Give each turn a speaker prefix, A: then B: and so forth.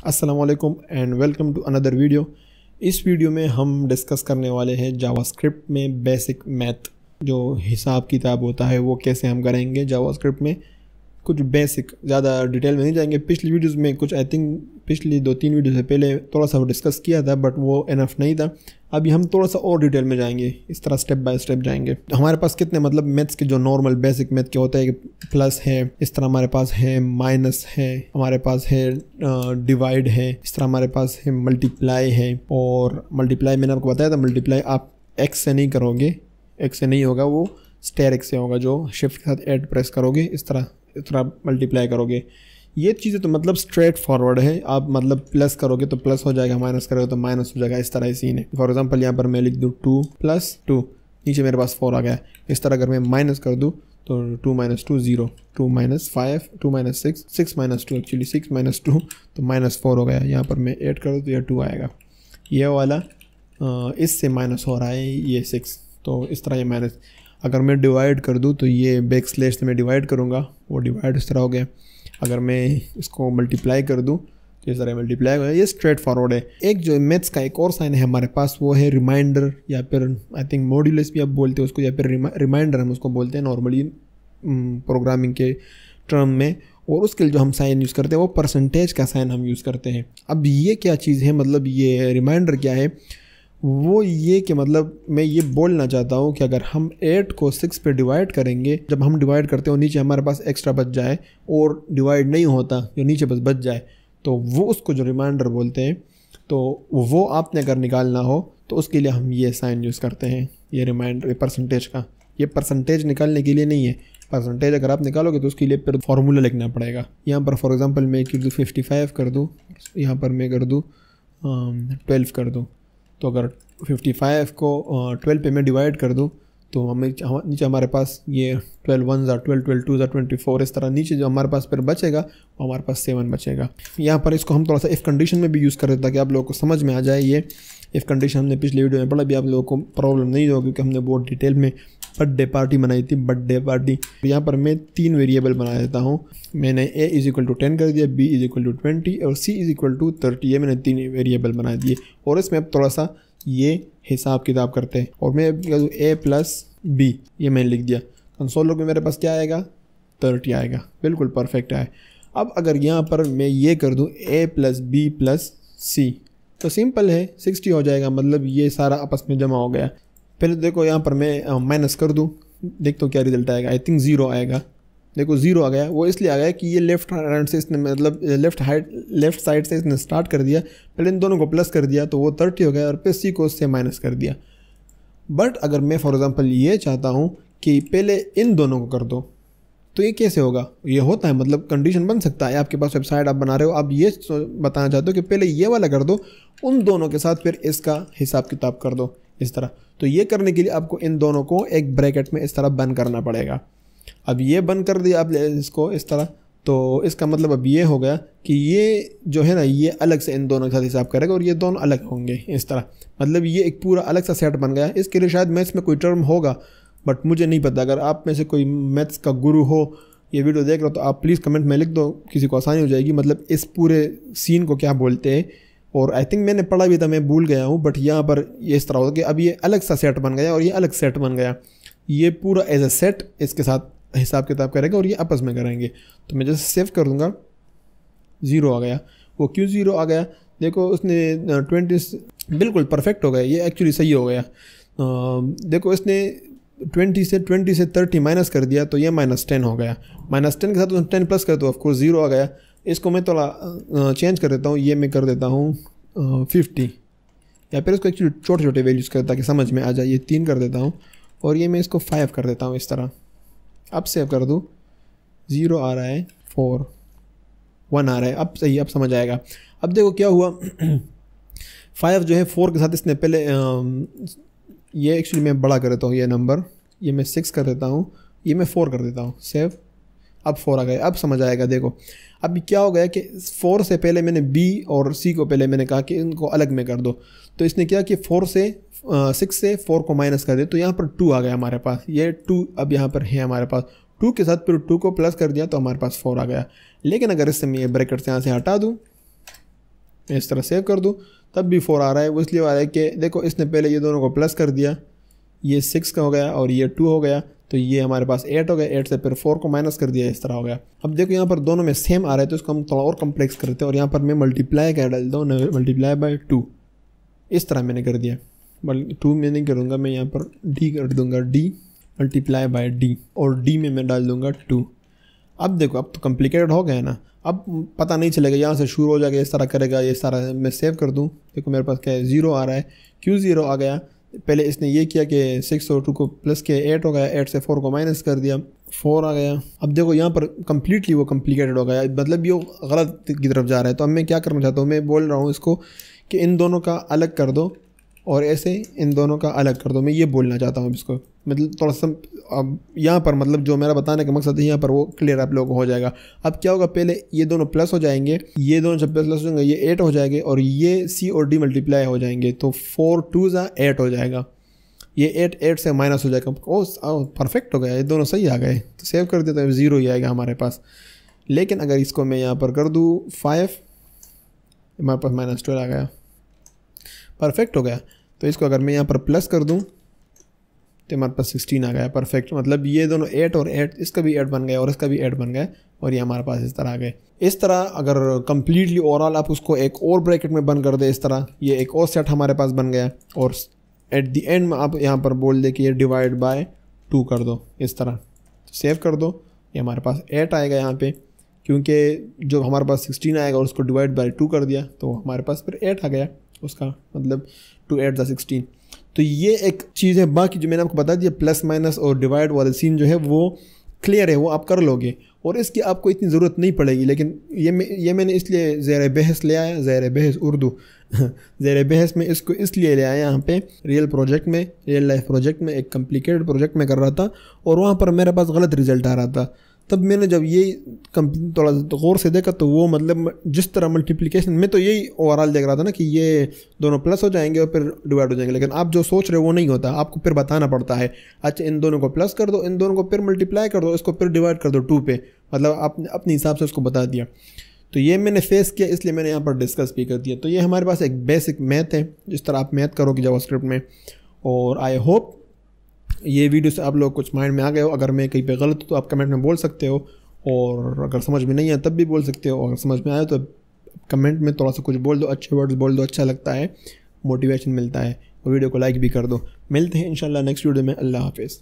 A: अस्सलाम वालेकुम and welcome to another video. इस वीडियो में हम डिस्कस करने वाले हैं जावास्क्रिप्ट में बेसिक मैथ जो हिसाब किताब होता है वो कैसे हम करेंगे जावास्क्रिप्ट में। कुछ बेसिक, ज़्यादा डिटेल में नहीं जाएंगे। पिछली वीडियोस में कुछ आई थिंक पिछली 2-3 वीडियो से पहले थोड़ा सा वो डिस्कस किया था बट वो इनफ नहीं था। अभी हम थोड़ा सा और डिटेल में जाएंगे, इस तरह स्टेप बाय स्टेप जाएंगे। हमारे पास कितने मतलब मैथ्स के जो नॉर्मल बेसिक मैथ के होते हैं, प्लस है, इस तरह हमारे पास है, माइनस है, हमारे पास है डिवाइड है, इस तरह हमारे पास है मल्टीप्लाई है। और मल्टीप्लाई मैंने आपको बताया था, मल्टीप्लाई आप एक्स से नहीं करोगे, एक्स से नहीं होगा, वो स्टेयर एक्स से होगा, जो शिफ्ट के साथ ऐड प्रेस करोगे इस तरह मल्टीप्लाई करोगे। ये चीज़ें तो मतलब स्ट्रेट फॉरवर्ड है। आप मतलब प्लस करोगे तो प्लस हो जाएगा, माइनस करोगे तो माइनस हो जाएगा, इस तरह ही सीन है। फॉर एग्जांपल यहाँ पर मैं लिख दूँ 2 + 2, नीचे मेरे पास 4 आ गया। इस तरह अगर मैं माइनस कर दूँ तो 2 - 2 0, 2 - 5, 2 - 6, 6 - 2 एक्चुअली 6 - 2 तो -4 हो गया। यहाँ पर मैं ऐड कर दूँ तो यह 2 आएगा। ये वाला इससे माइनस हो रहा है, ये 6, तो इस तरह ये माइनस। अगर मैं डिवाइड कर दूँ तो ये बैक स्लैश से मैं डिवाइड करूँगा, वो डिवाइड इस तरह हो गया। अगर मैं इसको मल्टीप्लाई कर दूँ तो इस तरह मल्टीप्लाई हो गया। ये स्ट्रेट फॉरवर्ड है। एक जो मैथ्स का एक और साइन है हमारे पास, वो है रिमाइंडर, या फिर आई थिंक मॉड्यूलस भी आप बोलते हैं उसको, या फिर रिमाइंडर हम उसको बोलते हैं नॉर्मली प्रोग्रामिंग के टर्म में। और उसके लिए जो हम साइन यूज़ करते हैं वो परसेंटेज का साइन हम यूज़ करते हैं। अब ये क्या चीज़ है, मतलब ये रिमाइंडर क्या है, वो ये कि मतलब मैं ये बोलना चाहता हूँ कि अगर हम 8 को 6 पे डिवाइड करेंगे, जब हम डिवाइड करते हो नीचे हमारे पास एक्स्ट्रा बच जाए और डिवाइड नहीं होता, जो नीचे बस बच जाए, तो वो उसको जो रिमाइंडर बोलते हैं। तो वो आपने अगर निकालना हो तो उसके लिए हम ये साइन यूज़ करते हैं, ये रिमाइंडर परसेंटेज का। ये परसेंटेज निकालने के लिए नहीं है, परसेंटेज अगर आप निकालोगे तो उसके लिए फिर फॉर्मूला लिखना पड़ेगा। यहाँ पर फॉर एग्जांपल मैं कर दूँ 55 कर दूँ, यहाँ पर मैं कर दूँ 12 कर दूँ। तो अगर 55 को 12 पे मैं डिवाइड कर दूँ तो हमें नीचे हमारे पास ये 12 1 ज़ा 12, 12 2 ज़ा 24, इस तरह नीचे जो हमारे पास फिर बचेगा वो हमारे पास 7 बचेगा। यहाँ पर इसको हम थोड़ा सा इफ़ कंडीशन में भी यूज़ कर देते ताकि आप लोगों को समझ में आ जाए। ये इफ़ कंडीशन हमने पिछले वीडियो में पढ़ा, भी आप लोगों को प्रॉब्लम नहीं होगी क्योंकि हमने बहुत डिटेल में बर्थडे पार्टी बनाई थी, बर्थडे पार्टी। यहाँ पर मैं 3 वेरिएबल बना देता हूँ। मैंने a = 10 कर दिया, b = 20 और c = 30। ये मैंने 3 वेरिएबल बना दिए और इसमें अब थोड़ा सा ये हिसाब किताब करते हैं। और मैं a + b ये मैंने लिख दिया। कंसोल लॉग में मेरे पास क्या आएगा, 30 आएगा, बिल्कुल परफेक्ट है। अब अगर यहाँ पर मैं ये कर दूँ a + b + c तो सिंपल है, 60 हो जाएगा। मतलब ये सारा आपस में जमा हो गया। पहले देखो यहाँ पर मैं माइनस कर दूँ, देखते हो क्या रिजल्ट आएगा। आई थिंक 0 आएगा। देखो 0 आ गया। वो इसलिए आ गया कि ये लेफ्ट हैंड से इसने मतलब लेफ्ट साइड से इसने स्टार्ट कर दिया। पहले इन दोनों को प्लस कर दिया तो वो 30 हो गया और फिर सी को उससे माइनस कर दिया। बट अगर मैं फॉर एग्जांपल ये चाहता हूँ कि पहले इन दोनों को कर दो तो ये कैसे होगा, ये होता है, मतलब कंडीशन बन सकता है। आपके पास वेबसाइट आप बना रहे हो, आप ये बताना चाहते हो कि पहले ये वाला कर दो, उन दोनों के साथ फिर इसका हिसाब किताब कर दो इस तरह। तो ये करने के लिए आपको इन दोनों को एक ब्रैकेट में इस तरह बंद करना पड़ेगा। अब ये बंद कर दिया आप इसको इस तरह, तो इसका मतलब अब ये हो गया कि ये जो है ना, ये अलग से इन दोनों के साथ हिसाब करेगा और ये दोनों अलग होंगे इस तरह। मतलब ये एक पूरा अलग सा सेट बन गया। इसके लिए शायद मैथ्स में कोई टर्म होगा बट मुझे नहीं पता। अगर आप में से कोई मैथ्स का गुरु हो, ये वीडियो देख रहे हो, तो आप प्लीज़ कमेंट में लिख दो, किसी को आसानी हो जाएगी। मतलब इस पूरे सीन को क्या बोलते हैं। और आई थिंक मैंने पढ़ा भी था, मैं भूल गया हूँ, बट यहाँ पर ये इस तरह होगा कि अब ये अलग सा सेट बन गया और ये अलग सेट बन गया। ये पूरा एज अ सेट इसके साथ हिसाब किताब करेगा और ये आपस में करेंगे। तो मैं जैसे सेव कर दूंगा, 0 आ गया। वो क्यों 0 आ गया, देखो उसने 20 बिल्कुल परफेक्ट हो गया, ये एक्चुअली सही हो गया। देखो इसने 20 से 30 माइनस कर दिया तो ये -10 हो गया। -10 के साथ 10 प्लस कर दो, ऑफकोर्स 0 आ गया। इसको मैं थोड़ा चेंज कर देता हूँ, ये मैं कर देता हूँ 50, या फिर इसको एक्चुअली छोटे छोटे वैल्यूज़ कर ताकि समझ में आ जाए। ये 3 कर देता हूँ और ये मैं इसको 5 कर देता हूँ इस तरह। अब सेव कर दूँ, 0 आ रहा है, 4 1 आ रहा है। अब सही, अब समझ आएगा। अब देखो क्या हुआ 5 जो है 4 के साथ इसने पहले ये एक्चुअली मैं बड़ा कर देता हूँ ये नंबर, ये मैं 6 कर देता हूँ, ये मैं 4 कर देता हूँ, सेव। अब 4 आ गया। अब समझ आएगा। देखो अब क्या हो गया कि 4 से पहले मैंने b और c को पहले मैंने कहा कि इनको अलग में कर दो, तो इसने क्या कि 6 से 4 को माइनस कर दिया तो यहाँ पर 2 आ गया हमारे पास। ये 2 अब यहाँ पर है हमारे पास। 2 के साथ फिर 2 को प्लस कर दिया तो हमारे पास 4 आ गया। लेकिन अगर इससे मैं ये ब्रैकेट से यहाँ से हटा दूँ मैं इस तरह सेव कर दूँ तब भी 4 आ रहा है। वो इसलिए आ रहा है कि देखो इसने पहले ये दोनों को प्लस कर दिया, ये 6 का हो गया और ये 2 हो गया, तो ये हमारे पास 8 हो गया, 8 से फिर 4 को माइनस कर दिया, इस तरह हो गया। अब देखो यहाँ पर दोनों में सेम आ रहा है तो इसको हम थोड़ा और कम्प्लेक्स करते हैं और यहाँ पर मैं मल्टीप्लाई क्या डालता हूँ, मल्टीप्लाई बाय 2, इस तरह मैंने कर दिया। 2 में नहीं करूँगा मैं, यहाँ पर डी कर दूँगा, डी मल्टीप्लाई बाय डी, और डी में मैं डाल दूँगा 2। अब देखो अब तो कॉम्प्लिकेटेड हो गया ना, अब पता नहीं चलेगा, यहाँ से शुरू हो जाएगा, इस तरह करेगा, ये सारा मैं सेव कर दूँ। देखो मेरे पास क्या है, 0 आ रहा है, क्यों 0 आ गया, पहले इसने ये किया कि 6 और 2 को प्लस किया, 8 हो गया, 8 से 4 को माइनस कर दिया, 4 आ गया। अब देखो यहाँ पर कम्प्लीटली वो कॉम्प्लिकेटेड हो गया, मतलब ये गलत की तरफ जा रहा है। तो अब मैं क्या करना चाहता हूँ, मैं बोल रहा हूँ इसको कि इन दोनों का अलग कर दो और ऐसे इन दोनों का अलग कर दो, मैं ये बोलना चाहता हूँ इसको। मतलब थोड़ा सा अब यहाँ पर मतलब जो मेरा बताने का मकसद है यहाँ पर वो क्लियर आप लोगों को हो जाएगा। अब क्या होगा, पहले ये दोनों प्लस हो जाएंगे, ये दोनों जब प्लस हो जाएंगे ये 8 हो जाएंगे और ये सी और डी मल्टीप्लाई हो जाएंगे, तो 4 2 8 हो जाएगा, ये 8 से माइनस हो जाएगा। ओ परफेक्ट हो गया, ये दोनों सही आ गए। तो सेव कर देते हैं, 0 ही आएगा हमारे पास। लेकिन अगर इसको मैं यहाँ पर कर दूँ 5, हमारे पास -12 आ गया, परफेक्ट हो गया। तो इसको अगर मैं यहाँ पर प्लस कर दूँ तो हमारे पास 16 आ गया, परफेक्ट। मतलब ये दोनों 8 और 8, इसका भी 8 बन गया और इसका भी 8 बन गया और ये हमारे पास इस तरह आ गए। इस तरह अगर कंप्लीटली ओवरऑल आप उसको एक और ब्रैकेट में बंद कर दे, इस तरह ये एक और सेट हमारे पास बन गया और एट द एंड में आप यहाँ पर बोल दे कि ये डिवाइड बाय 2 कर दो, इस तरह सेव कर दो। ये हमारे पास 8 आएगा यहाँ पे, क्योंकि जो हमारे पास 16 आएगा और उसको डिवाइड बाय 2 कर दिया तो हमारे पास फिर 8 आ गया, उसका मतलब 2 8 = 16। तो ये एक चीज़ है। बाकी जो मैंने आपको बता दिया प्लस माइनस और डिवाइड वाला सीन जो है वो क्लियर है, वो आप कर लोगे और इसकी आपको इतनी ज़रूरत नहीं पड़ेगी। लेकिन ये मैंने इसलिए ज़ेर बहस ले आया, ज़ेर बहस उर्दू ज़ेर बहस में इसको इसलिए ले आया यहाँ पे रियल लाइफ प्रोजेक्ट में एक कॉम्प्लिकेटेड प्रोजेक्ट में कर रहा था और वहाँ पर मेरे पास गलत रिजल्ट आ रहा था। तब मैंने जब ये थोड़ा गौर से देखा तो वो मतलब जिस तरह मल्टीप्लिकेशन में तो यही ओवरऑल देख रहा था ना कि ये दोनों प्लस हो जाएंगे और फिर डिवाइड हो जाएंगे, लेकिन आप जो सोच रहे हो वो नहीं होता, आपको फिर बताना पड़ता है अच्छा इन दोनों को प्लस कर दो, इन दोनों को फिर मल्टीप्लाई कर दो, इसको फिर डिवाइड कर दो 2 पे, मतलब आपने अपने हिसाब से उसको बता दिया। तो ये मैंने फेस किया, इसलिए मैंने यहाँ पर डिस्कस भी कर दिया। तो ये हमारे पास एक बेसिक मैथ है, जिस तरह आप मैथ करोगे जावास्क्रिप्ट में। और आई होप ये वीडियो से आप लोग कुछ माइंड में आ गए हो। अगर मैं कहीं पे गलत हूँ तो आप कमेंट में बोल सकते हो, और अगर समझ में नहीं आया तब भी बोल सकते हो। अगर समझ में आया तो कमेंट में थोड़ा सा कुछ बोल दो, अच्छे वर्ड्स बोल दो, अच्छा लगता है, मोटिवेशन मिलता है। और वीडियो को लाइक भी कर दो। मिलते हैं इंशाल्लाह नेक्स्ट वीडियो में। अल्लाह हाफिज़।